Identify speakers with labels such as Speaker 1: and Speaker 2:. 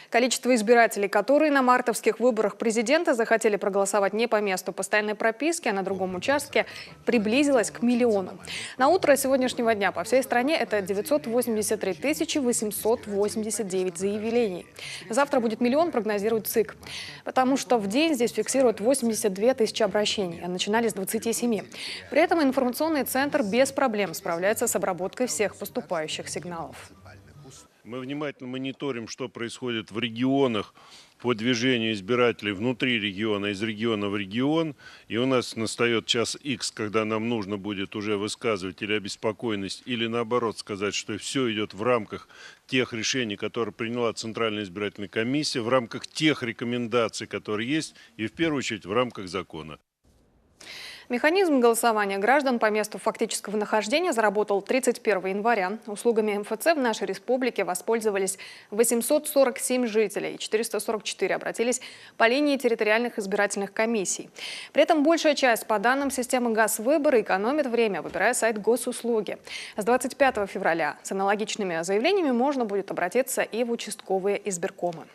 Speaker 1: Количество избирателей, которые на мартовских выборах президента захотели проголосовать не по месту постоянной прописки, а на другом участке, приблизилось к миллиону. На утро сегодняшнего дня по всей стране это 983 889 заявлений. Завтра будет миллион, прогнозирует ЦИК. Потому что в день здесь фиксируют 82 тысячи обращений, а начинали с 27. При этом информационный центр без проблем справляется с обработкой всех поступающих сигналов.
Speaker 2: Мы внимательно мониторим, что происходит в регионах по движению избирателей внутри региона, из региона в регион. И у нас настает час X, когда нам нужно будет уже высказывать или обеспокоенность, или наоборот сказать, что все идет в рамках тех решений, которые приняла Центральная избирательная комиссия, в рамках тех рекомендаций, которые есть, и в первую очередь в рамках закона.
Speaker 1: Механизм голосования граждан по месту фактического нахождения заработал 31 января. Услугами МФЦ в нашей республике воспользовались 847 жителей, 444 обратились по линии территориальных избирательных комиссий. При этом большая часть по данным системы ГАЗ-выборы экономит время, выбирая сайт госуслуги. С 25 февраля с аналогичными заявлениями можно будет обратиться и в участковые избиркомы.